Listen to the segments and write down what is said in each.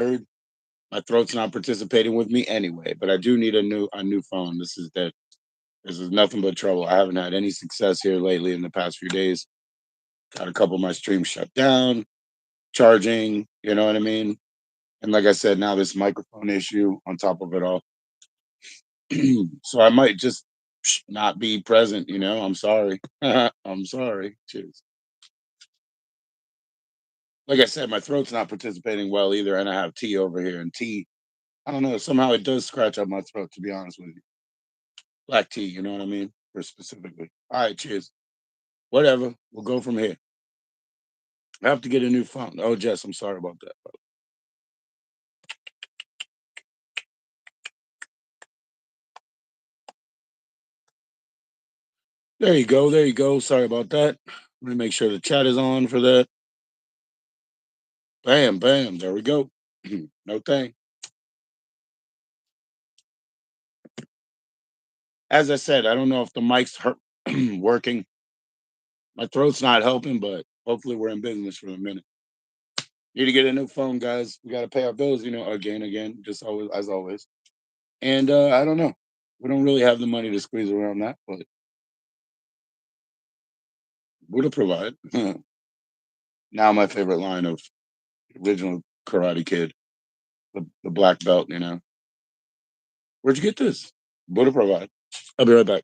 heard. My throat's not participating with me anyway, but I do need a new phone. This is nothing but trouble. I haven't had any success here lately in the past few days. Got a couple of my streams shut down, charging, you know what I mean? And like I said, now this microphone issue on top of it all. So I might just not be present, I'm sorry. I'm sorry. Cheers. Like I said, my throat's not participating well either, and I have tea over here. And tea, I don't know, somehow it does scratch up my throat, to be honest with you. Black tea, you know what I mean? For specifically. All right, cheers. Whatever. We'll go from here. I have to get a new phone. Oh, Jess, I'm sorry about that. There you go. There you go. Sorry about that. Let me make sure the chat is on for that. Bam, bam. There we go. No thing. As I said, I don't know if the mic's working. My throat's not helping, but hopefully we're in business for a minute. Need to get a new phone, guys. We got to pay our bills, again, just always, as always. And I don't know. We don't really have the money to squeeze around that, but we'll provide. Now, my favorite line of original Karate Kid, the black belt. Where'd you get this? Buddha provide. I'll be right back.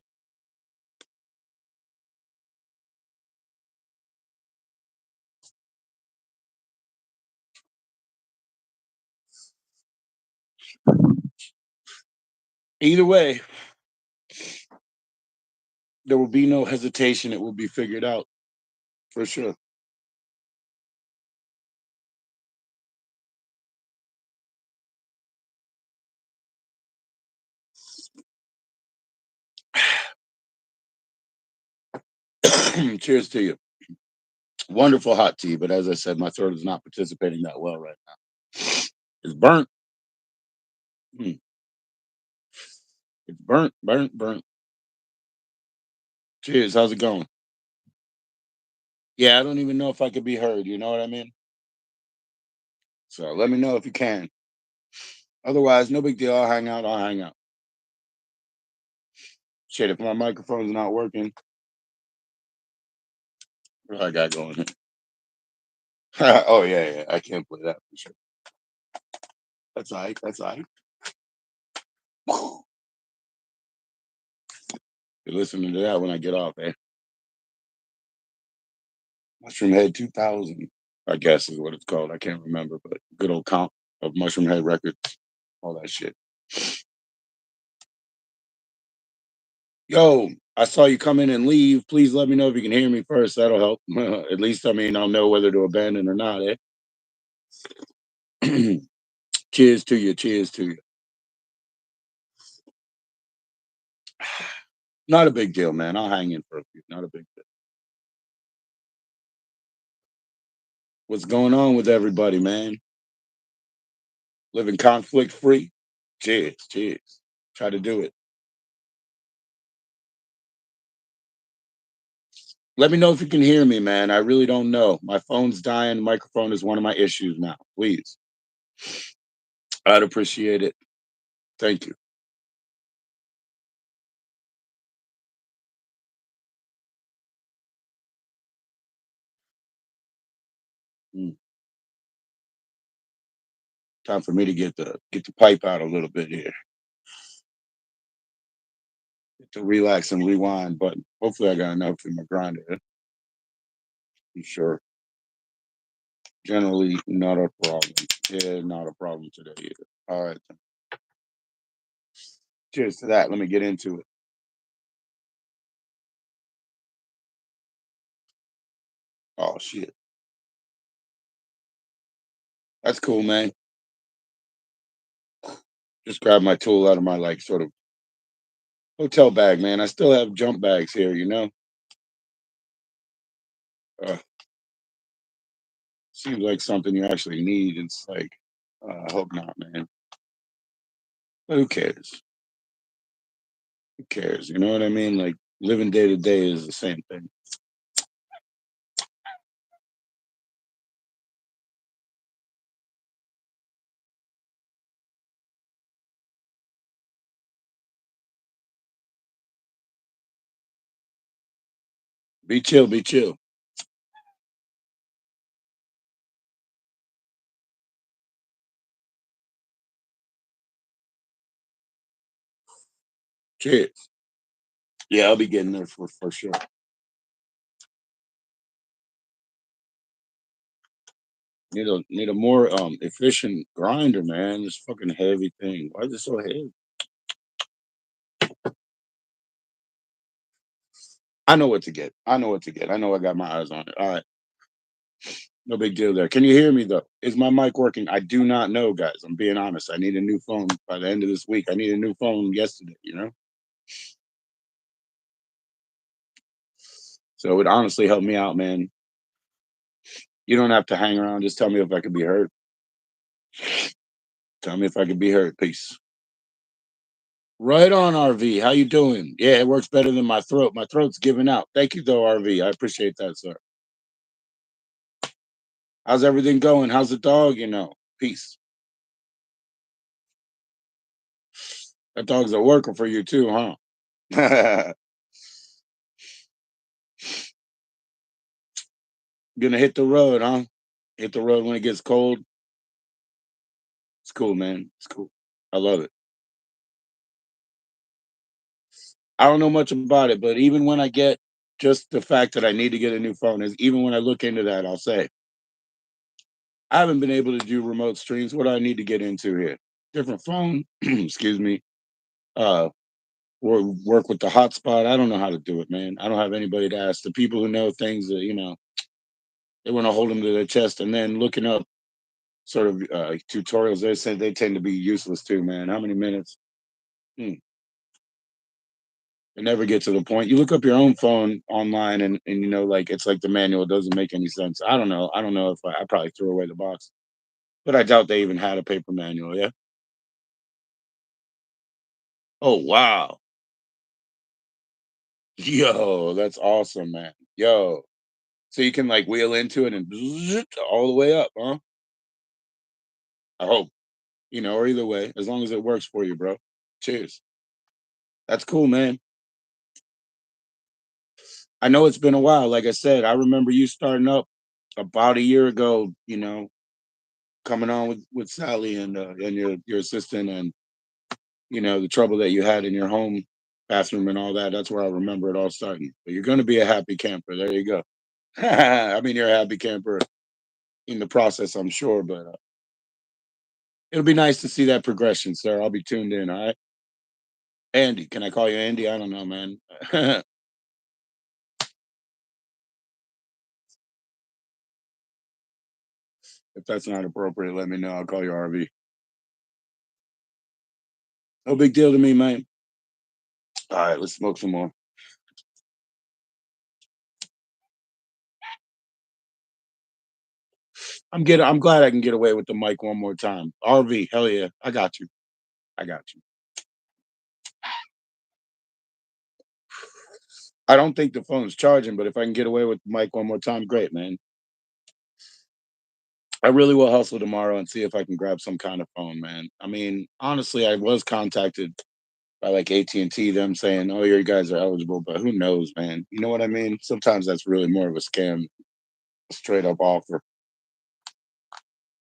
Either way, there will be no hesitation. It will be figured out for sure. Cheers to you. Wonderful hot tea, but as I said, my throat is not participating that well right now. It's burnt. Mm, it's burnt, burnt, burnt. Cheers. How's it going? Yeah, I don't even know if I could be heard. You know what I mean? So let me know if you can. Otherwise, no big deal. I'll hang out. I'll hang out. Shit, if my microphone's not working, what do I got going here? Oh yeah, yeah. I can't play that for sure. That's all right. That's all right. You're listening to that when I get off, eh? Mushroom Head 2000, I guess is what it's called. I can't remember, but good old count of Mushroom Head records, all that shit. Yo, I saw you come in and leave. Please let me know if you can hear me first. That'll help. At least, I mean, I'll know whether to abandon or not, eh? Cheers to you. Cheers to you. Not a big deal, man. I'll hang in for a few. Not a big deal. What's going on with everybody, man? Living conflict free? Cheers. Cheers. Try to do it. Let me know if you can hear me, man. I really don't know. My phone's dying. Microphone is one of my issues now. Please. I'd appreciate it. Thank you. Mm. Time for me to get the pipe out a little bit here. Get the relax and rewind button. Hopefully I got enough in my grinder. I'm sure. Generally not a problem. Yeah, not a problem today either. All right. Then. Cheers to that. Let me get into it. Oh shit. That's cool, man. Just grab my tool out of my like sort of hotel bag, man. I still have jump bags here. Uh, seems like something you actually need. It's like, I hope not, man. But who cares? Who cares? You know what I mean? Like living day to day is the same thing. Be chill, be chill. Cheers. Yeah, I'll be getting there for sure. Need a more efficient grinder, man. This fucking heavy thing. Why is it so heavy? I know what to get. I know what to get. I know I got my eyes on it. All right. No big deal there. Can you hear me though? Is my mic working? I do not know, guys. I'm being honest. I need a new phone by the end of this week. I need a new phone yesterday. So it would honestly help me out, man. You don't have to hang around. Just tell me if I could be heard. Tell me if I could be heard. Peace. Right on, RV. How you doing? Yeah, it works better than my throat. My throat's giving out. Thank you, though, RV. I appreciate that, sir. How's everything going? How's the dog? Peace. That dog's a worker for you too, huh? Gonna hit the road, huh? Hit the road when it gets cold. It's cool, man. It's cool. I love it. I don't know much about it, but even when I get just the fact that I need to get a new phone is even when I look into that, I'll say I haven't been able to do remote streams. What do I need to get into here? Different phone, excuse me. Uh, or work with the hotspot. I don't know how to do it, man. I don't have anybody to ask. The people who know things that they want to hold them to their chest, and then looking up sort of tutorials. They say they tend to be useless too, man. How many minutes? Hmm. They never get to the point. You look up your own phone online, and like it's like the manual doesn't make any sense. I don't know. I don't know if I probably threw away the box, but I doubt they even had a paper manual. Yeah. Oh wow. Yo, that's awesome, man. Yo, so you can like wheel into it and all the way up, huh? I hope, or either way, as long as it works for you, bro. Cheers. That's cool, man. I know it's been a while. Like I said, I remember you starting up about a year ago, coming on with Sally and your assistant and the trouble that you had in your home bathroom and all that. That's where I remember it all starting. But you're gonna be a happy camper. There you go. I mean, you're a happy camper in the process, I'm sure, but it'll be nice to see that progression, sir. I'll be tuned in. All right. Andy, can I call you Andy? I don't know, man. If that's not appropriate, let me know. I'll call you RV. No big deal to me, man. All right, let's smoke some more. I'm glad I can get away with the mic one more time. RV, hell yeah. I got you. I got you. I don't think the phone's charging, but if I can get away with the mic one more time, great, man. I really will hustle tomorrow and see if I can grab some kind of phone, man. I mean, honestly, I was contacted by like AT&T, them saying, "Oh, you guys are eligible," but who knows, man? You know what I mean? Sometimes that's really more of a scam, a straight up offer.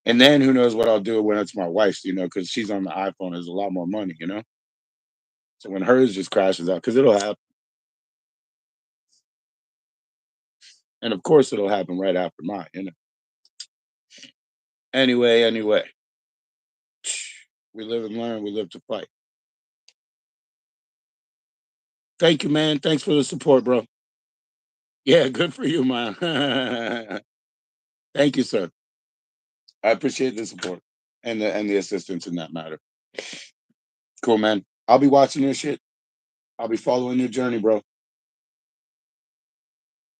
And then who knows what I'll do when it's my wife's, because she's on the iPhone. There's a lot more money. So when hers just crashes out, because it'll happen, and of course it'll happen right after mine. Anyway, we live and learn. We live to fight. Thank you, man. Thanks for the support, bro. Yeah, good for you, man. Thank you, sir. I appreciate the support and the assistance in that matter. Cool, man. I'll be watching your shit. I'll be following your journey, bro.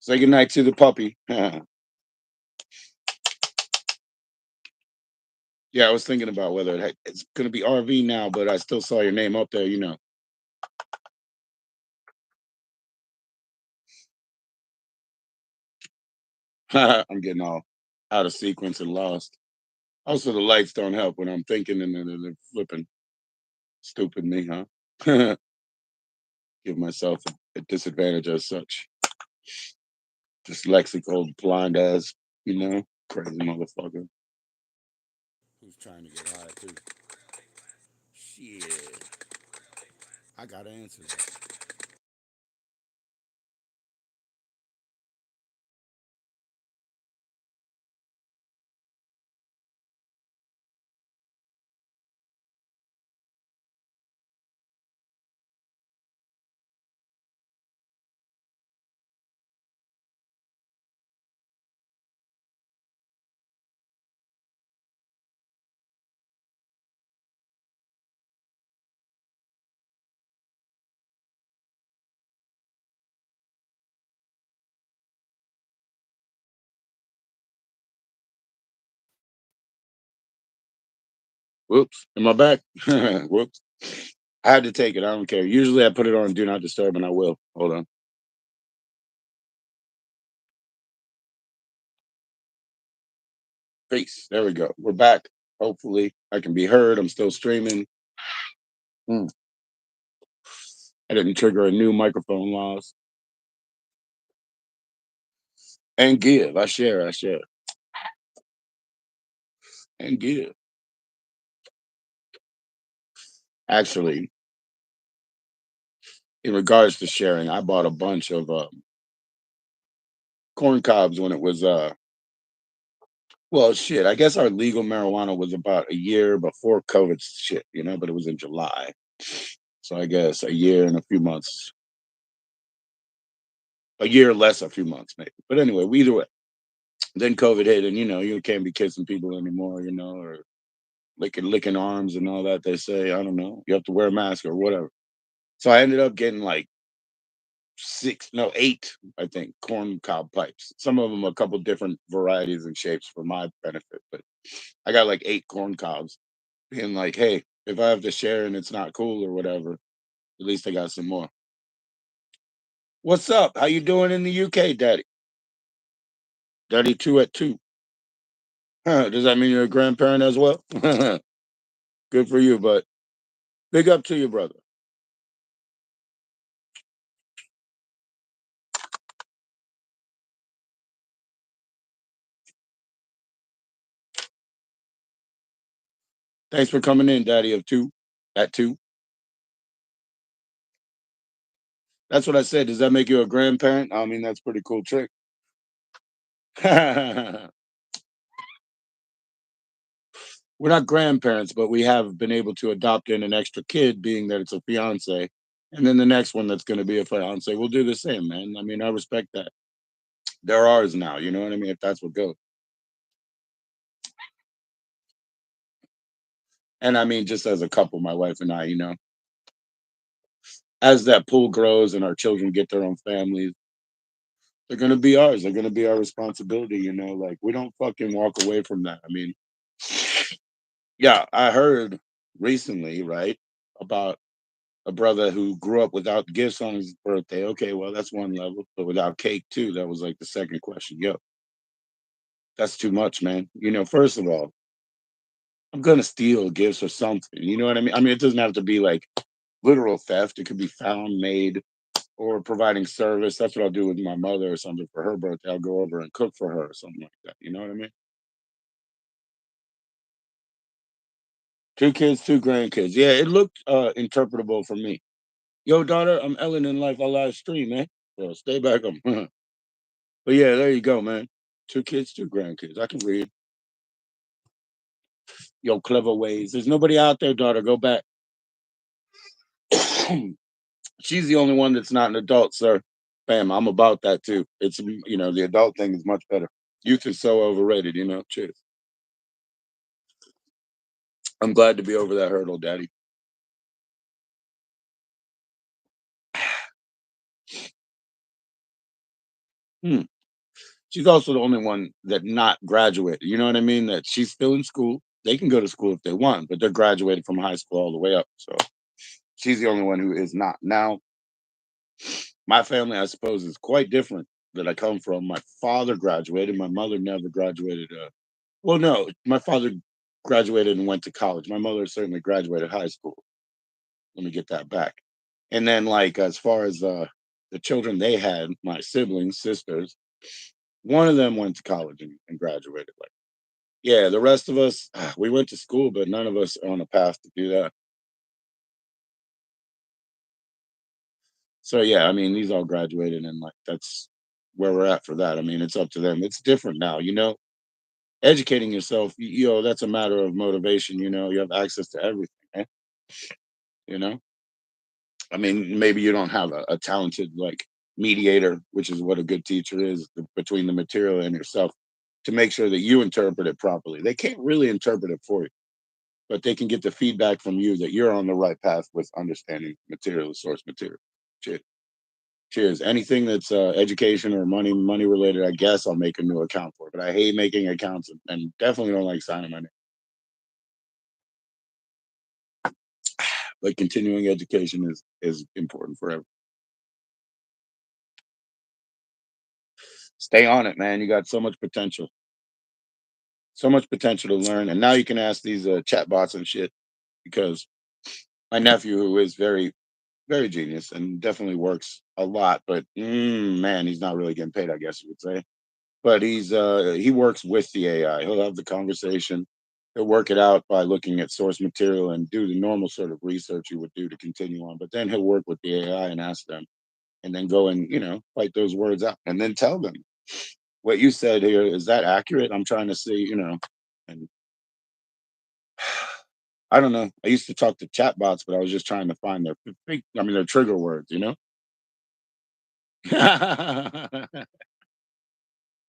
Say goodnight to the puppy. Yeah, I was thinking about whether it's going to be RV now, but I still saw your name up there. I'm getting all out of sequence and lost. Also, the lights don't help when I'm thinking and then they're flipping. Stupid me, huh? Give myself a disadvantage as such. Dyslexical, blind ass, crazy motherfucker. Who's trying to get high too? Shit, I gotta answer that. Whoops, am I back? Whoops, I had to take it. I don't care. Usually, I put it on Do Not Disturb, and I will. Hold on. Peace. There we go. We're back. Hopefully, I can be heard. I'm still streaming. Hmm. I didn't trigger a new microphone loss. And give. I share. I share. And give. Actually, in regards to sharing, I bought a bunch of corn cobs when it was well, shit. I guess our legal marijuana was about a year before COVID shit, but it was in July. So I guess a year and a few months, a year less a few months maybe. But anyway, either way, then COVID hit, and you can't be kissing people anymore, or licking arms and all that. They say I don't know. You have to wear a mask or whatever. So I ended up getting like six, no, eight, I think, corn cob pipes. Some of them a couple different varieties and shapes for my benefit, but I got like eight corn cobs. Being like, hey, if I have to share and it's not cool or whatever, at least I got some more. What's up? How you doing in the UK, Daddy? Daddy two at two. Huh, does that mean you're a grandparent as well? Good for you, but big up to you, brother. Thanks for coming in, Daddy of two. At two. That's what I said. Does that make you a grandparent? I mean, that's pretty cool trick. We're not grandparents, but we have been able to adopt in an extra kid, being that it's a fiance. And then the next one that's going to be a fiance, we'll do the same, man. I mean, I respect that. They're ours now. You know what I mean? If that's what goes. And I mean, just as a couple, my wife and I, as that pool grows and our children get their own families, they're going to be ours. They're going to be our responsibility. Like we don't fucking walk away from that. I mean, yeah, I heard recently, right, about a brother who grew up without gifts on his birthday. Okay, well, that's one level, but without cake too. That was like the second question. Yo, that's too much, man. First of all, I'm gonna steal gifts or something. You know what I mean? I mean, it doesn't have to be like literal theft. It could be found, made, or providing service. That's what I'll do with my mother or something for her birthday. I'll go over and cook for her or something like that. You know what I mean? Two kids, two grandkids. Yeah, it looked interpretable for me. Yo, daughter, I'm Ellen in life. I live stream, man. So stay back up. But yeah, there you go, man. Two kids, two grandkids. I can read. Yo, clever ways. There's nobody out there, daughter. Go back. She's the only one that's not an adult, sir. Bam, I'm about that too. It's the adult thing is much better. Youth is so overrated. Cheers. I'm glad to be over that hurdle, Daddy. Hmm. She's also the only one that not graduated. You know what I mean? That she's still in school. They can go to school if they want, but they're graduated from high school all the way up. So she's the only one who is not. Now, my family, I suppose, is quite different that I come from. My father graduated. My mother never graduated. Well, no, my father graduated and went to college. My mother certainly graduated high school. Let me get that back. And then, like, as far as the children they had, my siblings, sisters. One of them went to college and graduated. Like, yeah, the rest of us, we went to school, but none of us are on a path to do that. So yeah, I mean, these all graduated, and like that's where we're at for that. I mean, it's up to them. It's different now, you know. Educating yourself, you know, that's a matter of motivation. You know, you have access to everything. You know, I mean, maybe you don't have a talented like mediator, which is what a good teacher is between the material and yourself, to make sure that you interpret it properly. They can't really interpret it for you, but they can get the feedback from you that you're on the right path with understanding material, source material. Cheers. Cheers. Anything that's education or money related, I guess I'll make a new account for. But I hate making accounts and definitely don't like signing my name. But continuing education is important forever. Stay on it, man. You got so much potential to learn. And now you can ask these chat bots and shit because my nephew, who is very genius and definitely works a lot, but man, he's not really getting paid, I guess you would say. But he works with the AI. He'll have the conversation. He'll work it out by looking at source material and do the normal sort of research you would do to continue on. But then he'll work with the AI and ask them, and then go and fight those words out, and then tell them what you said here, is that accurate? I'm trying to see, and I don't know. I used to talk to chatbots, but I was just trying to find their trigger words.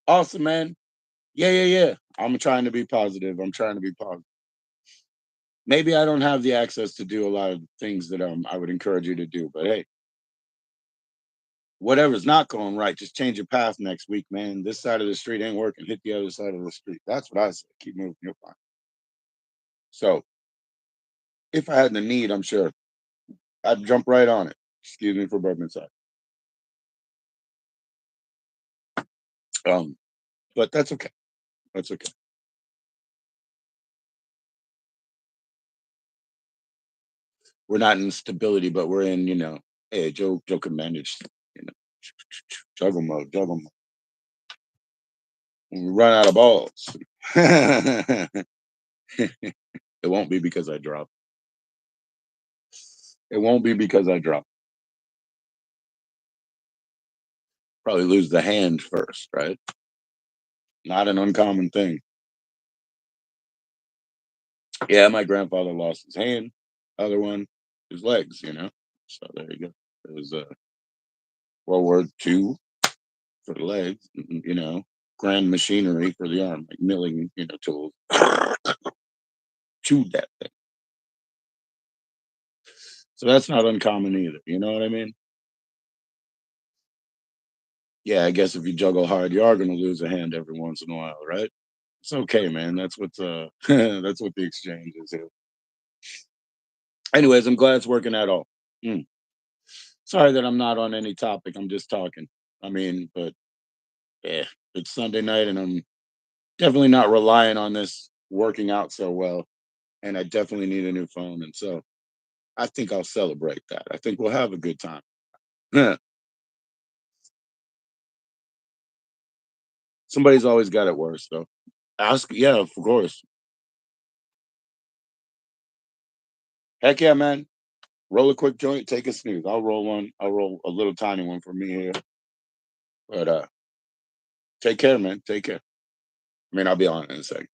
Awesome, man. Yeah, yeah, yeah. I'm trying to be positive. I'm trying to be positive. Maybe I don't have the access to do a lot of things that I would encourage you to do, but hey, whatever's not going right, just change your path next week, man. This side of the street ain't working. Hit the other side of the street. That's what I say. Keep moving. You're fine. So if I had the need, I'm sure I'd jump right on it. Excuse me for burping inside. Um, but that's okay. That's okay. We're not in stability, but we're in, hey, Joe can manage, you know, juggle mode. When we run out of balls, it won't be because I drop. It won't be because I drop. Probably lose the hand first, right? Not an uncommon thing. Yeah, my grandfather lost his hand. Other one, his legs. So there you go. It was World War II for the legs, grand machinery for the arm, like milling, tools. Chewed that thing. So that's not uncommon either. You know what I mean? Yeah, I guess if you juggle hard, you are going to lose a hand every once in a while, right? It's okay, man. That's what's that's what the exchange is here. Anyways, I'm glad it's working at all. Mm. Sorry that I'm not on any topic. I'm just talking. I mean, but yeah, it's Sunday night, and I'm definitely not relying on this working out so well. And I definitely need a new phone, and so I think I'll celebrate that. I think we'll have a good time. Somebody's always got it worse, though. Ask, yeah, of course. Heck yeah, man. Roll a quick joint, take a snooze. I'll roll one. I'll roll a little tiny one for me here. But take care, man. Take care. I mean, I'll be on in a second.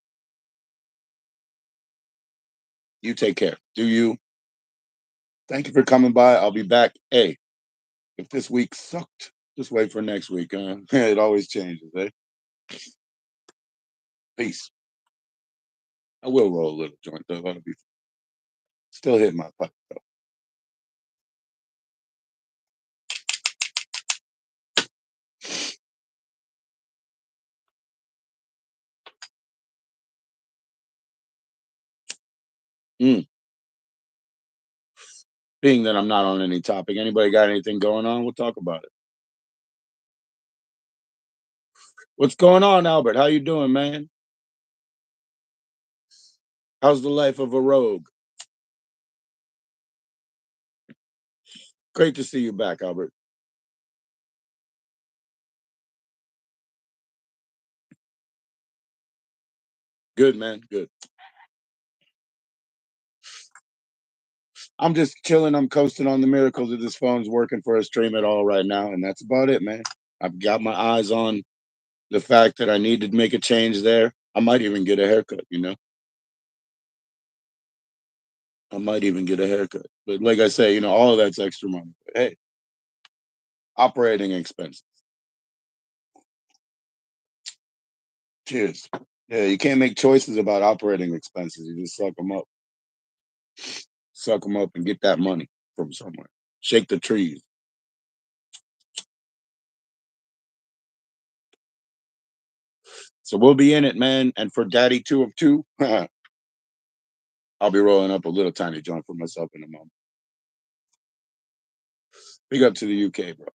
You take care. Do you? Thank you for coming by. I'll be back. Hey, if this week sucked, just wait for next week. It always changes, eh? Peace. I will roll a little joint though. That'll be still hitting my pipe though. Mm. Being that I'm not on any topic, anybody got anything going on? We'll talk about it. What's going on, Albert? How you doing, man? How's the life of a rogue? Great to see you back, Albert. Good, man. Good. I'm just chilling. I'm coasting on the miracles that this phone's working for a stream at all right now, and that's about it, man. I've got my eyes on the fact that I need to make a change there. I might even get a haircut, you know. I might even get a haircut. But like I say, all of that's extra money. But hey, operating expenses. Cheers. Yeah, you can't make choices about operating expenses. You just suck them up, and get that money from somewhere. Shake the trees. So we'll be in it, man. And for Daddy Two of Two, I'll be rolling up a little tiny joint for myself in a moment. Big up to the UK, bro.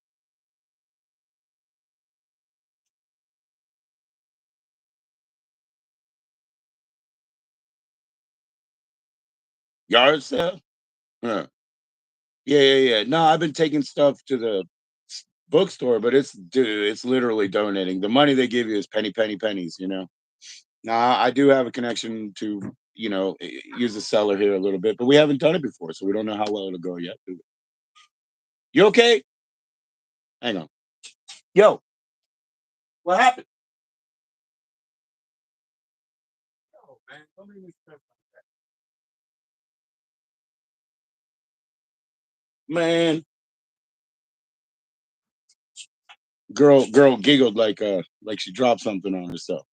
Yard sale? Huh. Yeah, yeah, yeah. No, I've been taking stuff to the bookstore, but it's literally donating. The money they give you is pennies. Now I do have a connection to use the seller here a little bit, but we haven't done it before, so we don't know how well it'll go yet. You okay? Hang on. Yo, what happened? Oh man, don't make me stress. Man, girl giggled like she dropped something on herself.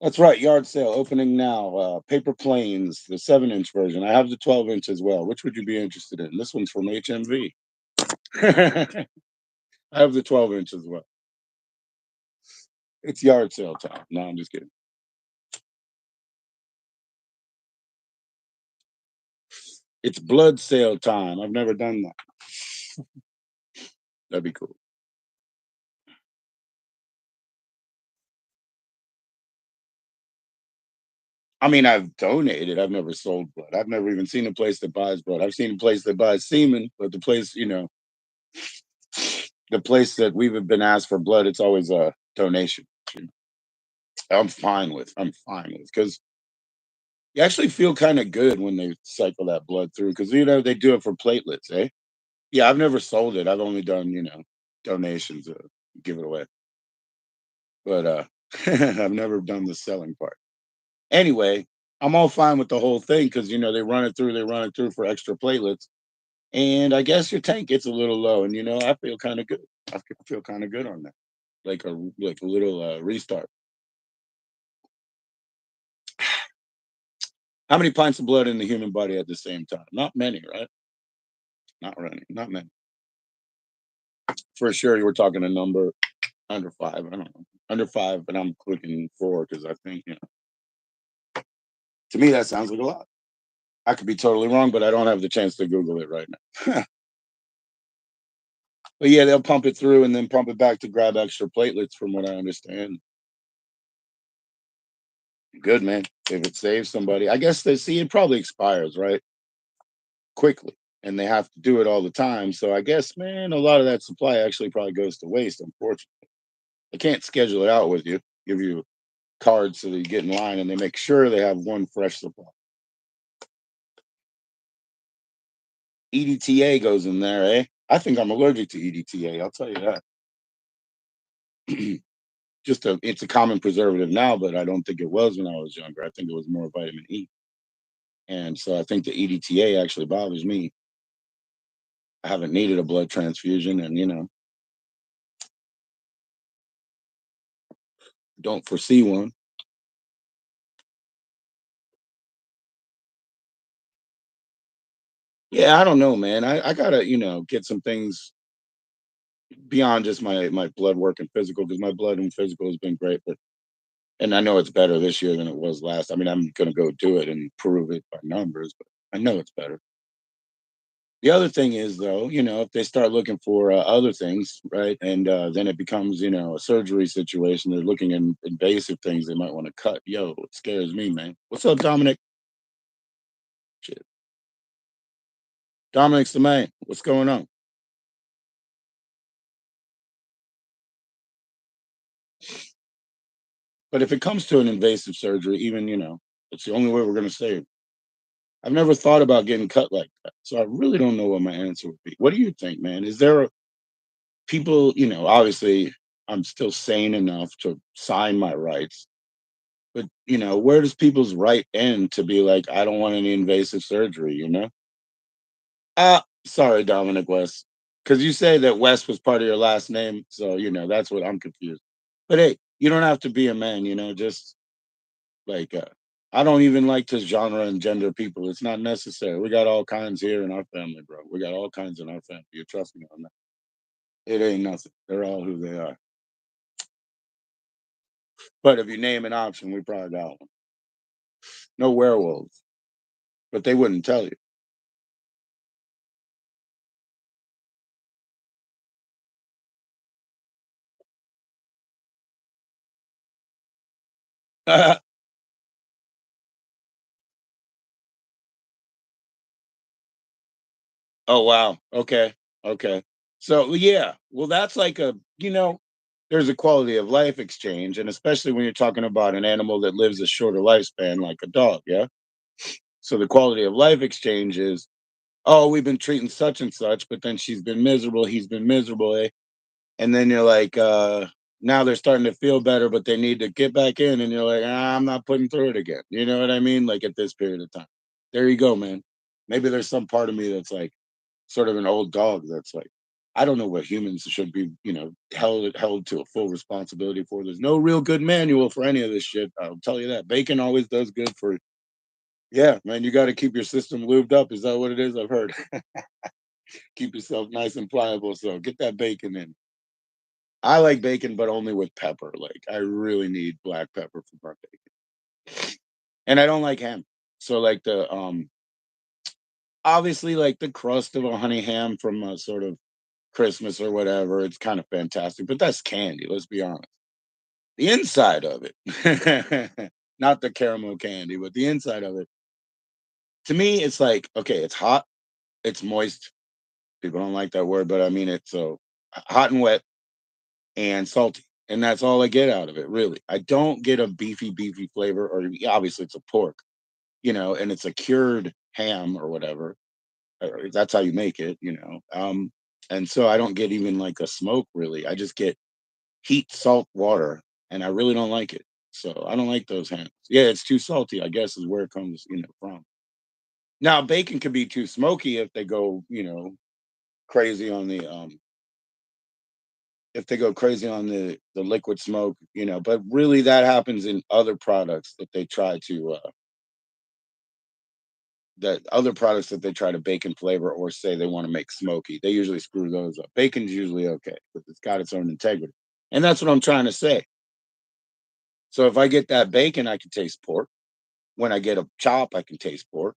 That's right, yard sale opening now. Paper planes, the 7-inch version. I have the 12-inch as well. Which would you be interested in? This one's from HMV. I have the 12-inch as well. It's yard sale time. No, I'm just kidding. It's blood sale time. I've never done that. That'd be cool. I mean, I've donated. I've never sold blood. I've never even seen a place that buys blood. I've seen a place that buys semen, but the place that we've been asked for blood, it's always a donation. you know. I'm fine with because you actually feel kind of good when they cycle that blood through because they do it for platelets, eh? Yeah, I've never sold it. I've only done donations, give it away, but I've never done the selling part. Anyway, I'm all fine with the whole thing because they run it through for extra platelets, and I guess your tank gets a little low, and I feel kind of good. I feel kind of good on that, like a little restart. How many pints of blood in the human body at the same time? Not many, right? Not really, not many. For sure, you were talking a number under five. I don't know, under five, but I'm clicking four because I think to me that sounds like a lot. I could be totally wrong, but I don't have the chance to Google it right now. But yeah, they'll pump it through and then pump it back to grab extra platelets, from what I understand. Good, man. If it saves somebody, I guess they see it probably expires right quickly, and they have to do it all the time. So I guess, man, a lot of that supply actually probably goes to waste. Unfortunately, they can't schedule it out with you, give you cards so that you get in line, and they make sure they have one fresh supply. EDTA goes in there, eh? I think I'm allergic to EDTA. I'll tell you that. It's a common preservative now, but I don't think it was when I was younger. I think it was more vitamin E, and so I think the EDTA actually bothers me. I haven't needed a blood transfusion, and don't foresee one. Yeah, I don't know, man. I gotta get some things beyond just my blood work and physical because my blood and physical has been great, but and I know it's better this year than it was last. I mean, I'm gonna go do it and prove it by numbers, but I know it's better. The other thing is, though, if they start looking for other things, right, and then it becomes, a surgery situation, they're looking in invasive things they might want to cut. Yo, it scares me, man. What's up, Dominic? Shit. Dominic's the man. What's going on? But if it comes to an invasive surgery, even, it's the only way we're gonna save. I've never thought about getting cut like that. So I really don't know what my answer would be. What do you think, man? Is there people, obviously I'm still sane enough to sign my rights, but where does people's right end to be like, I don't want any invasive surgery? Sorry, Dominic West. Because you say that West was part of your last name. So, that's what I'm confused. But hey, you don't have to be a man, just like, I don't even like to genre and gender people. It's not necessary. We got all kinds here in our family, bro. We got all kinds in our family. You trust me on that. It ain't nothing. They're all who they are. But if you name an option, we probably got one. No werewolves, but they wouldn't tell you. Oh, wow. Okay. Okay. So, yeah. Well, that's like there's a quality of life exchange. And especially when you're talking about an animal that lives a shorter lifespan, like a dog. Yeah. So the quality of life exchange is, oh, we've been treating such and such, but then she's been miserable. He's been miserable. And then you're like, now they're starting to feel better, but they need to get back in. And you're like, I'm not putting through it again. You know what I mean? Like at this period of time. There you go, man. Maybe there's some part of me that's like, sort of an old dog that's like, I don't know what humans should be, held to a full responsibility for. There's no real good manual for any of this shit. I'll tell you that. Bacon always does good for, yeah, man. You got to keep your system lubed up. Is that what it is? I've heard. Keep yourself nice and pliable. So get that bacon in. I like bacon, but only with pepper. Like I really need black pepper for my bacon, and I don't like ham. So like the obviously like the crust of a honey ham from a sort of Christmas or whatever. It's kind of fantastic, but that's candy. Let's be honest. The inside of it, not the caramel candy, but the inside of it. To me, it's like okay, it's hot, it's moist. People don't like that word, but I mean it's so hot and wet and salty, and that's all I get out of it. Really, I don't get a beefy flavor, or yeah, obviously it's a pork, and it's a cured ham or whatever. That's how you make it. And so I don't get even like a smoke really. I just get heat, salt, water, and I really don't like it. So I don't like those hams. Yeah, it's too salty, I guess, is where it comes, from. Now, bacon could be too smoky if they go, crazy on the if they go crazy on the liquid smoke, but really that happens in other products that they try to bake in flavor or say they want to make smoky. They usually screw those up. Bacon's usually okay because it's got its own integrity. And that's what I'm trying to say. So if I get that bacon, I can taste pork. When I get a chop, I can taste pork.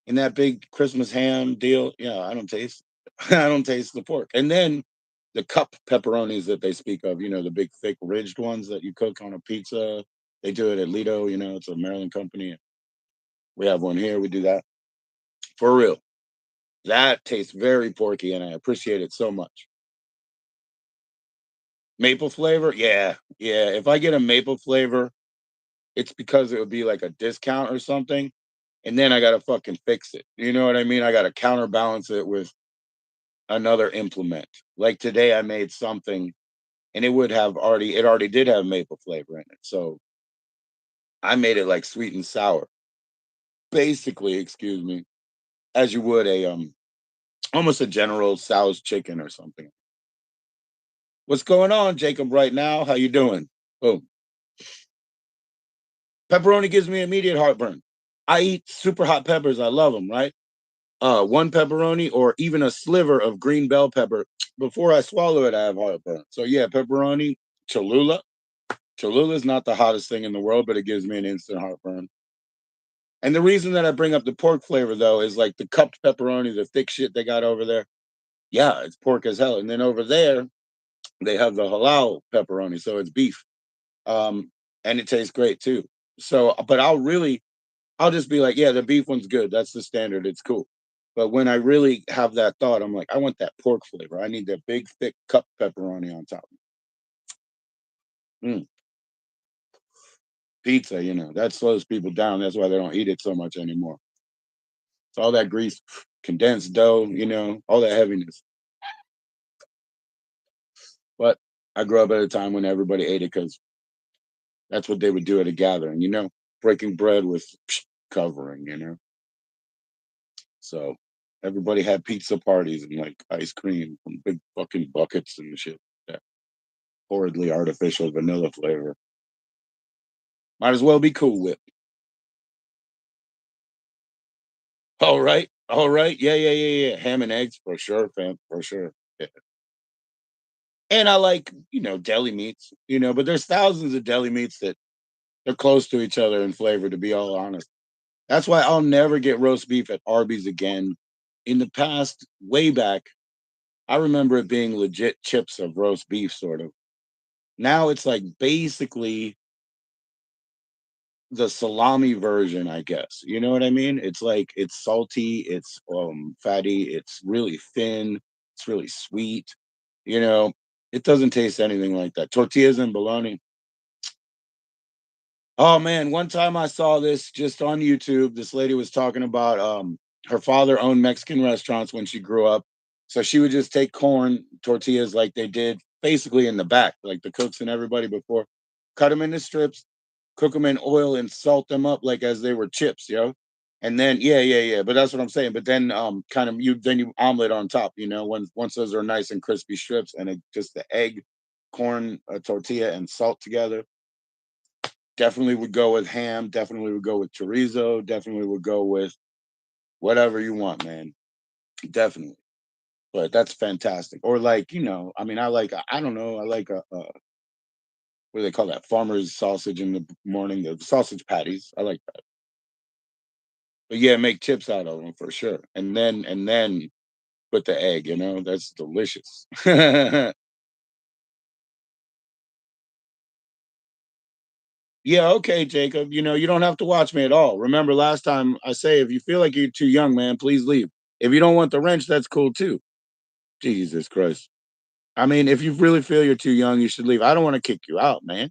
In that big Christmas ham deal, yeah, I don't taste I don't taste the pork. And then the cup pepperonis that they speak of, the big thick ridged ones that you cook on a pizza. They do it at Lido, it's a Maryland company. We have one here. We do that for real. That tastes very porky and I appreciate it so much. Maple flavor, yeah. Yeah. If I get a maple flavor, it's because it would be like a discount or something. And then I gotta fucking fix it. You know what I mean? I gotta counterbalance it with another implement. Like today I made something and it already did have maple flavor in it. So I made it like sweet and sour. Basically, excuse me, as you would a almost a General Tso's chicken or something. What's going on, Jacob, right now? How you doing? Boom. Pepperoni gives me immediate heartburn. I eat super hot peppers. I love them, right? One pepperoni or even a sliver of green bell pepper. Before I swallow it, I have heartburn. So yeah, pepperoni, Cholula. Cholula is not the hottest thing in the world, but it gives me an instant heartburn. And the reason that I bring up the pork flavor though is like the cupped pepperoni, the thick shit they got over there. Yeah, it's pork as hell. And then over there, they have the halal pepperoni, so it's beef. Um, and it tastes great too. So, but I'll just be like, yeah, the beef one's good. That's the standard. It's cool. But when I really have that thought, I'm like, I want that pork flavor. I need that big, thick cup pepperoni on top. Mm. Pizza, that slows people down. That's why they don't eat it so much anymore. It's all that grease, condensed dough, all that heaviness. But I grew up at a time when everybody ate it because that's what they would do at a gathering, breaking bread with covering. So everybody had pizza parties and like ice cream from big fucking buckets and shit. That horridly artificial vanilla flavor. Might as well be Cool Whip. All right. All right. Yeah, yeah, yeah, yeah. Ham and eggs for sure, fam. For sure. Yeah. And I like, deli meats, but there's thousands of deli meats that they're close to each other in flavor, to be all honest. That's why I'll never get roast beef at Arby's again. In the past, way back, I remember it being legit chips of roast beef, sort of. Now it's like basically the salami version, I guess. You know what I mean? It's like it's salty, it's fatty, it's really thin, it's really sweet. You know, it doesn't taste anything like that. Tortillas and bologna. Oh man, one time I saw this just on YouTube. This lady was talking about her father owned Mexican restaurants when she grew up. So she would just take corn tortillas like they did basically in the back, like the cooks and everybody before, cut them into strips, cook them in oil and salt them up like as they were chips, And then yeah, yeah, yeah. But that's what I'm saying. But then kind of you omelet on top, once those are nice and crispy strips and just the egg, corn, tortilla and salt together. Definitely would go with ham, definitely would go with chorizo, definitely would go with whatever you want, man. Definitely. But that's fantastic. Or like, I mean, I don't know, I like what do they call that? Farmer's sausage in the morning, the sausage patties. I like that. But yeah, make chips out of them for sure. And then put the egg, that's delicious. Yeah, okay, Jacob. You don't have to watch me at all. Remember last time I say if you feel like you're too young, man, please leave. If you don't want the wrench, that's cool too. Jesus Christ. I mean, if you really feel you're too young, you should leave. I don't want to kick you out, man.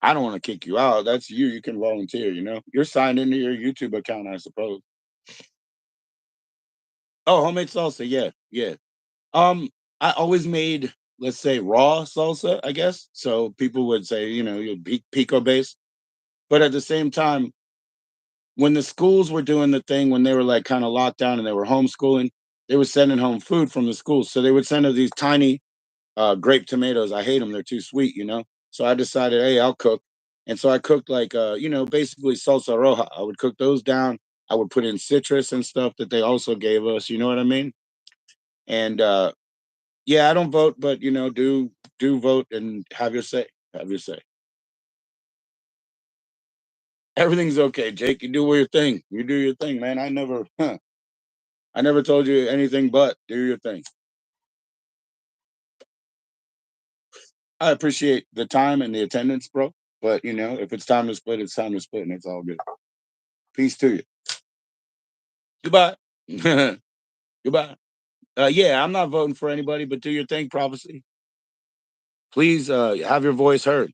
I don't want to kick you out. That's you. You can volunteer, You're signed into your YouTube account, I suppose. Oh, homemade salsa. Yeah, yeah. I always made, let's say, raw salsa, I guess. So people would say, you pico base. But at the same time, when the schools were doing the thing, when they were like kind of locked down and they were homeschooling, they were sending home food from the schools. So they would send us these tiny grape tomatoes. I hate them; they're too sweet. So I decided, hey, I'll cook, and so I cooked like basically salsa roja. I would cook those down. I would put in citrus and stuff that they also gave us. You know what I mean? And yeah, I don't vote, but do vote and have your say. Have your say. Everything's okay, Jake. You do your thing. You do your thing, man. I never told you anything but do your thing. I appreciate the time and the attendance, bro. But if it's time to split, it's time to split, and it's all good. Peace to you. Goodbye. Goodbye. Yeah, I'm not voting for anybody, but do your thing, prophecy. Please have your voice heard.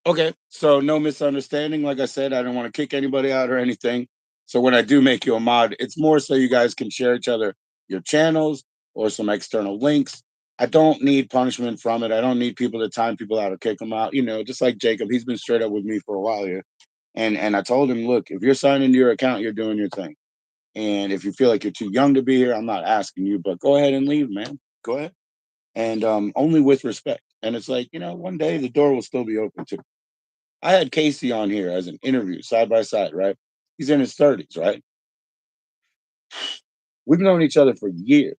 Okay, so no misunderstanding. Like I said, I don't want to kick anybody out or anything. So when I do make you a mod, it's more so you guys can share each other your channels or some external links. I don't need punishment from it. I don't need people to time people out or kick them out. Just like Jacob, he's been straight up with me for a while here, and I told him, look, if you're signing your account, you're doing your thing. And if you feel like you're too young to be here, I'm not asking you, but go ahead and leave, man. Go ahead, and only with respect. And it's like one day the door will still be open too. I had Casey on here as an interview side by side, right? He's in his 30s, right? We've known each other for years.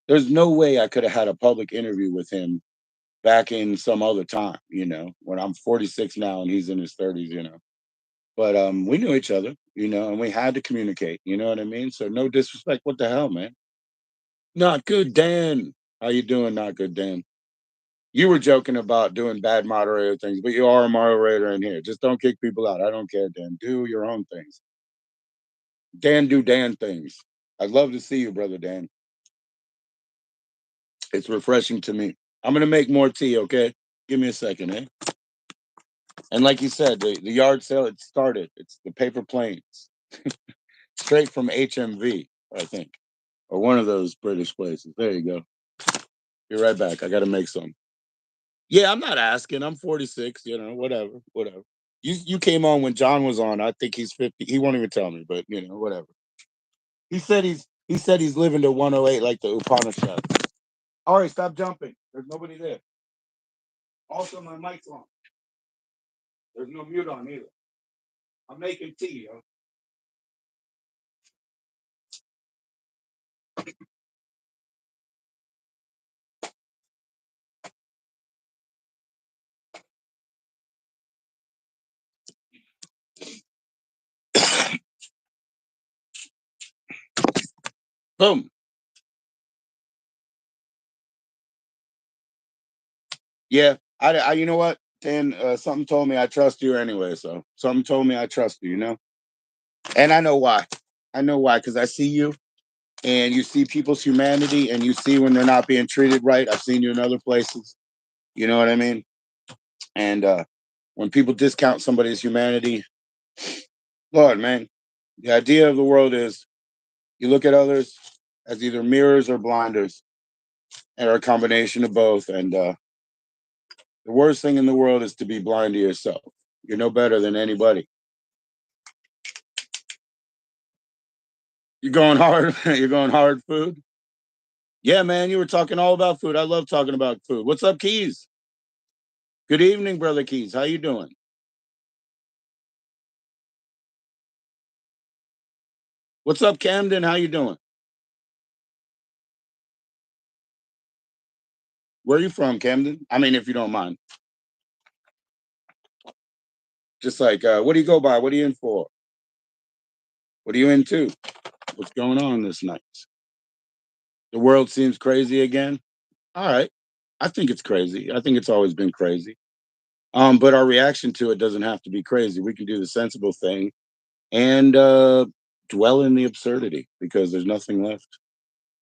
There's no way I could have had a public interview with him back in some other time, when I'm 46 now and he's in his 30s. But we knew each other, and we had to communicate, you know what I mean? So no disrespect. What the hell, man? Not good, Dan. How you doing, not good, Dan? You were joking about doing bad moderator things, but you are a moderator in here. Just don't kick people out. I don't care, Dan. Do your own things. Dan do Dan things. I'd love to see you, brother Dan. It's refreshing to me. I'm gonna make more tea, okay? Give me a second, eh? And like you said, the yard sale it started. It's the paper planes, straight from HMV, I think, or one of those British places. There you go. Be right back. I got to make some. Yeah, I'm not asking. I'm 46. You know, whatever, whatever. You came on when John was on. I think he's 50. He won't even tell me, but you know, whatever. He said he's living to 108 like the Upanishads. All right, stop jumping. There's nobody there. Also, my mic's on. There's no mute on either. I'm making tea, yo. Boom. Yeah, you know what? Dan, something told me I trust you anyway. So something told me I trust you. You know, and I know why. I know why because I see you, and you see people's humanity, and you see when they're not being treated right. I've seen you in other places. You know what I mean? And when people discount somebody's humanity, Lord, man, the idea of the world is you look at others as either mirrors or blinders, or a combination of both. And the worst thing in the world is to be blind to yourself. You're no better than anybody. You're going hard. You're going hard food. Yeah, man, you were talking all about food. I love talking about food. What's up, Keys? Good evening, brother Keys. How you doing? What's up, Camden? How you doing? Where are you from, Camden? I mean, if you don't mind. Just like, what do you go by? What are you in for? What are you into? What's going on this night? The world seems crazy again. All right. I think it's crazy. I think it's always been crazy. But our reaction to it doesn't have to be crazy. We can do the sensible thing and dwell in the absurdity because there's nothing left.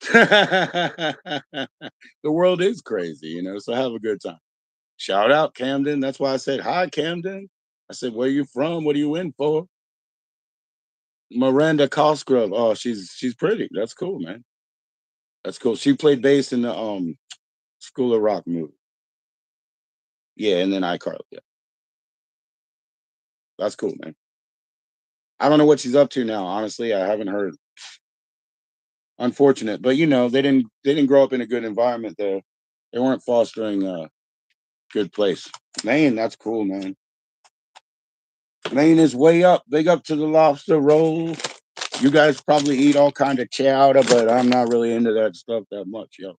The world is crazy, you know, so have a good time. Shout out Camden. That's why I said hi, Camden. I said, where you from? What are you in for? Miranda Cosgrove. Oh, she's pretty. That's cool, man. That's cool. She played bass in the School of Rock movie. Yeah, and then iCarly. Yeah, that's cool, man. I don't know what she's up to now. Honestly, I haven't heard. Unfortunate, but you know they didn't grow up in a good environment there. They weren't fostering a good place. Maine, that's cool, man. Maine is way up. Big up to the lobster roll. You guys probably eat all kind of chowder, but I'm not really into that stuff that much, yo.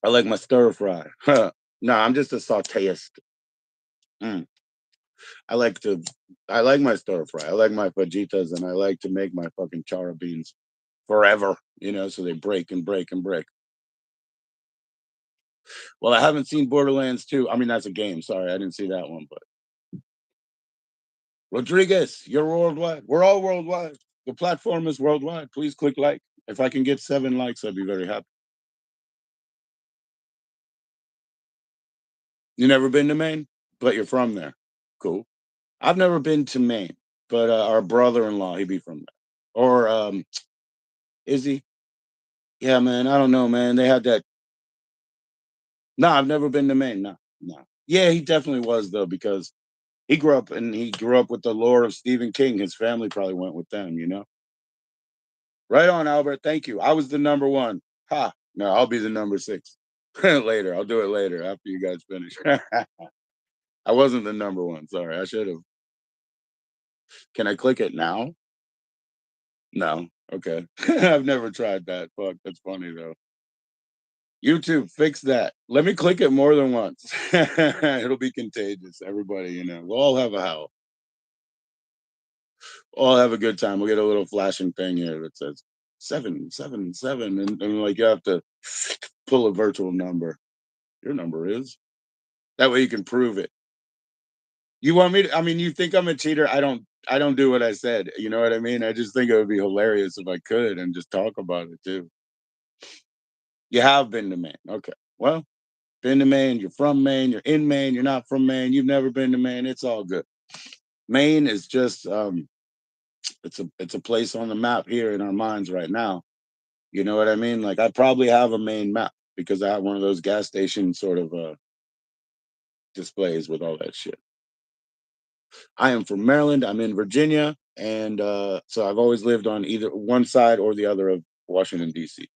I like my stir fry. No, I'm just a sauteist. Mm. I like to. I like my stir fry. I like my fajitas, and I like to make my fucking chara beans forever. You know, so they break and break and break. Well, I haven't seen Borderlands 2. I mean, that's a game. Sorry, I didn't see that one. But Rodriguez, you're worldwide. We're all worldwide. The platform is worldwide. Please click like. If I can get 7 likes, I'd be very happy. You never been to Maine, but you're from there. Cool. I've never been to Maine, but our brother-in-law, he be from there. Or is he? Yeah, man. I don't know, man. They had that. No, I've never been to Maine. No, no. Yeah, he definitely was though, because he grew up with the lore of Stephen King. His family probably went with them, you know. Right on, Albert. Thank you. I was the number one. Ha. No, I'll be the number six later. I'll do it later after you guys finish. I wasn't the number one. Sorry, I should have. Can I click it now? No. Okay. I've never tried that. Fuck, that's funny though. YouTube, fix that. Let me click it more than once. It'll be contagious. Everybody, we'll all have a howl. We'll all have a good time. We'll get a little flashing thing here that says 777, and like you have to pull a virtual number. Your number is. That way you can prove it. You want me to, I mean, you think I'm a cheater? I don't I don't do what I said. You know what I mean? I just think it would be hilarious if I could and just talk about it too. You have been to Maine. Okay. Well, been to Maine, you're from Maine, you're in Maine, you're not from Maine, you've never been to Maine, it's all good. Maine is just it's a place on the map here in our minds right now. You know what I mean? Like I probably have a Maine map because I have one of those gas station sort of displays with all that shit. I am from Maryland, I'm in Virginia, and so I've always lived on either one side or the other of Washington DC.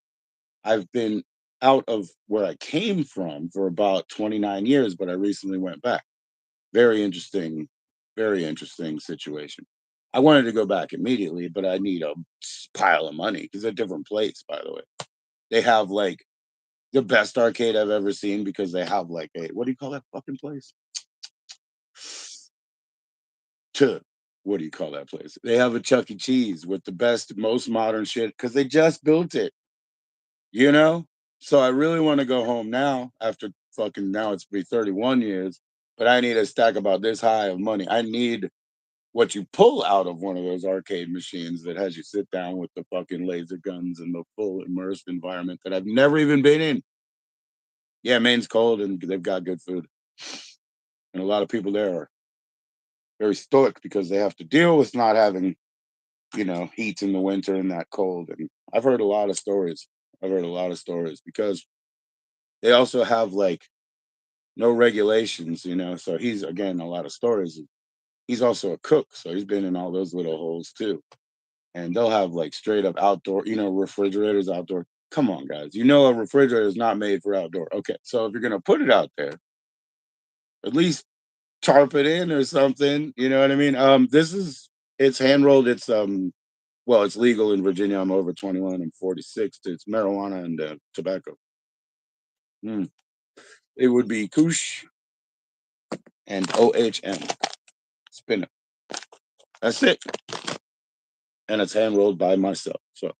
I've been out of where I came from for about 29 years, but I recently went back. Very interesting, very interesting situation. I wanted to go back immediately, but I need a pile of money because it's a different place, by the way. They have like the best arcade I've ever seen because they have like a what do you call that fucking place? To what do you call that place? They have a Chuck E. Cheese with the best, most modern shit because they just built it, you know? So I really want to go home now after fucking now it's be 31 years, but I need a stack about this high of money. I need what you pull out of one of those arcade machines that has you sit down with the fucking laser guns and the full immersed environment that I've never even been in. Yeah, Maine's cold and they've got good food. And a lot of people there are very stoic because they have to deal with not having, heat in the winter and that cold. And I've heard a lot of stories. I've heard a lot of stories because they also have like no regulations. So he's again a lot of stories. He's also a cook, so he's been in all those little holes too. And they'll have like straight up outdoor, refrigerators outdoor. Come on, guys. A refrigerator is not made for outdoor. Okay. So if you're gonna put it out there, at least tarp it in or something. You know what I mean? It's hand rolled, it's legal in Virginia. I'm over 21, I'm 46. It's marijuana and tobacco. Mm. It would be Kush and OHM. Spin it. That's it. And it's hand rolled by myself. So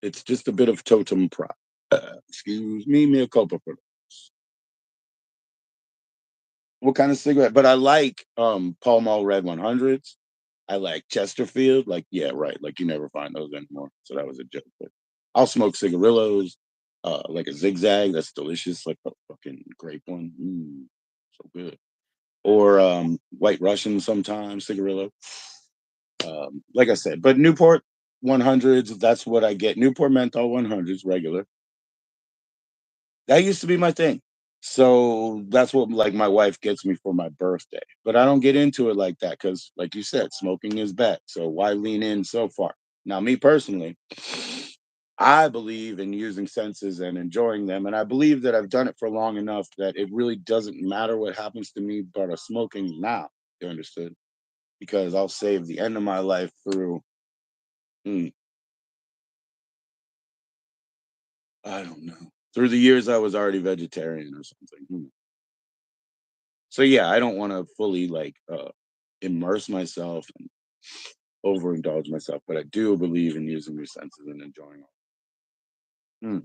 it's just a bit of totem pride. Excuse me, mea culpa for what kind of cigarette? But I like Pall Mall Red 100s. I like Chesterfield. Like, yeah, right. Like you never find those anymore. So that was a joke. But I'll smoke cigarillos, like a zigzag. That's delicious. Like a fucking grape one. So good. Or White Russian sometimes, cigarillo. Like I said, but Newport 100s, that's what I get. Newport menthol 100s, regular. That used to be my thing. So that's what like my wife gets me for my birthday. But I don't get into it like that because, like you said, smoking is bad. So why lean in so far? Now, me personally, I believe in using senses and enjoying them. And I believe that I've done it for long enough that it really doesn't matter what happens to me, but smoking now. You understood? Because I'll save the end of my life through, mm, I don't know, through the years I was already vegetarian or something. So yeah, I don't want to fully like immerse myself and overindulge myself, but I do believe in using your senses and enjoying it.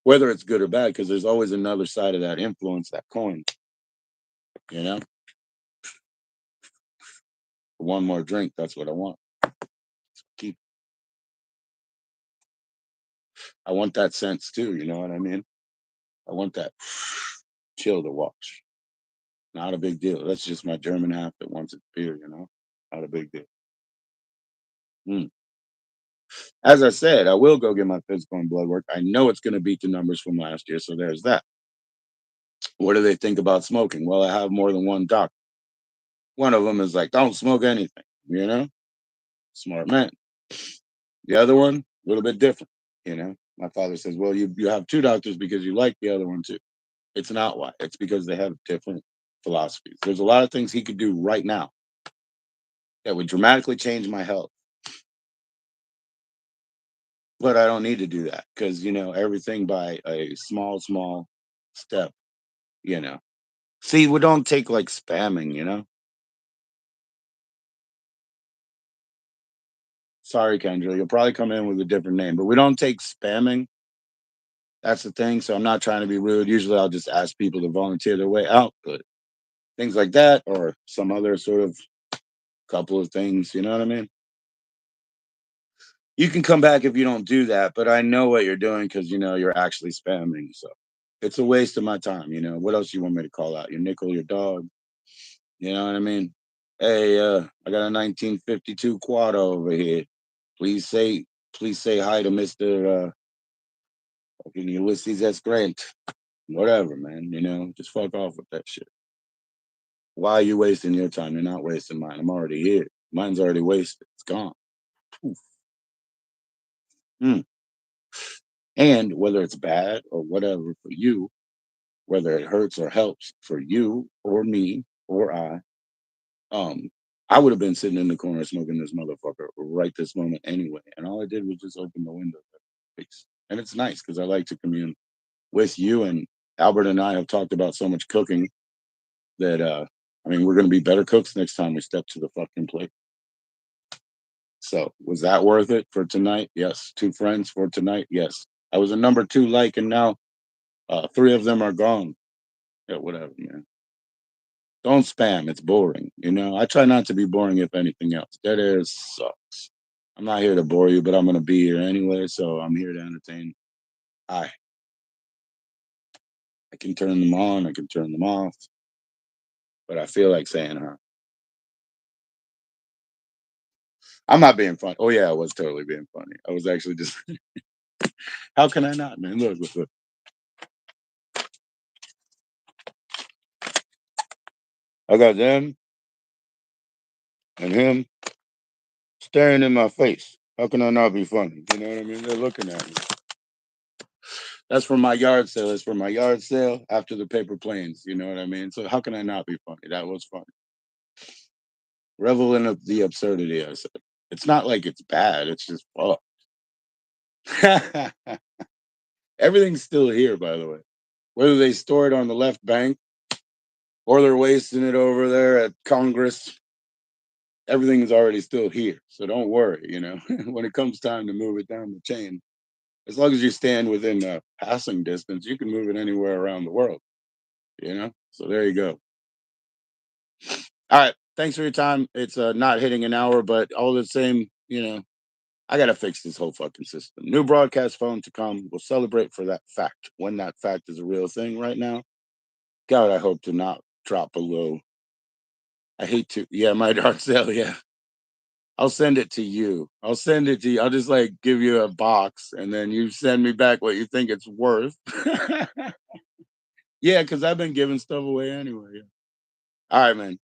Whether it's good or bad, because there's always another side of that influence, that coin. You know, one more drink, that's what I want. Keep. I want that sense too. You know what I mean? I want that chill to watch. Not a big deal. That's just my German half that wants its beer. Not a big deal. Mm. As I said, I will go get my physical and blood work. I know it's going to beat the numbers from last year, so there's that. What do they think about smoking? Well, I have more than one doctor. One of them is like, don't smoke anything, smart man. The other one, a little bit different. My father says, well, you have two doctors because you like the other one too. It's not why. It's because they have different philosophies. There's a lot of things he could do right now that would dramatically change my health, but I don't need to do that because, everything by a small, small step, you know. See, we don't take like spamming. Sorry, Kendra, you'll probably come in with a different name, but we don't take spamming. That's the thing. So I'm not trying to be rude. Usually I'll just ask people to volunteer their way out, but things like that, or some other sort of couple of things. You know what I mean? You can come back if you don't do that, but I know what you're doing because you're actually spamming. So it's a waste of my time. What else you want me to call out? Your nickel, your dog. You know what I mean? Hey, I got a 1952 quad over here. Please say, please say hi to Mister fucking Ulysses S. Grant. Whatever, man. Just fuck off with that shit. Why are you wasting your time? You're not wasting mine. I'm already here. Mine's already wasted. It's gone. Poof. Mm. And whether it's bad or whatever for you, whether it hurts or helps for you or me or um, I would have been sitting in the corner smoking this motherfucker right this moment anyway. And all I did was just open the window. Peace. And it's nice because I like to commune with you. And Albert and I have talked about so much cooking that I mean we're gonna be better cooks next time we step to the fucking plate. So was that worth it for tonight? Yes. Two friends for tonight? Yes. I was a number two like and now three of them are gone. Yeah, whatever, man. Don't spam. It's boring. I try not to be boring if anything else. Dead air sucks. I'm not here to bore you, but I'm gonna be here anyway, so I'm here to entertain. I I can turn them on, I can turn them off, but I feel like saying huh. I'm not being funny. Oh yeah, I was totally being funny. I was actually just how can I not, man? Look. I got them and him staring in my face. How can I not be funny? You know what I mean? They're looking at me. That's from my yard sale. That's from my yard sale after the paper planes. You know what I mean? So how can I not be funny? That was funny. Revel in the absurdity. I said it's not like it's bad. It's just fuck. Everything's still here, by the way. Whether they store it on the left bank or they're wasting it over there at Congress, everything is already still here. So don't worry. When it comes time to move it down the chain, as long as you stand within passing distance, you can move it anywhere around the world. So there you go. All right. Thanks for your time. It's not hitting an hour, but all the same, I gotta fix this whole fucking system. New broadcast phone to come. We'll celebrate for that fact when that fact is a real thing. Right now, God, I hope to not drop below. I hate to. Yeah, my dark sale. Yeah, I'll send it to you. I'll send it to you. I'll just like give you a box, and then you send me back what you think it's worth. Yeah, because I've been giving stuff away anyway. Yeah. All right, man.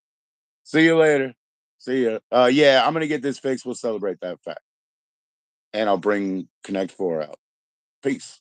See you later. See ya. Yeah, I'm gonna get this fixed. We'll celebrate that fact, and I'll bring Connect Four out. Peace.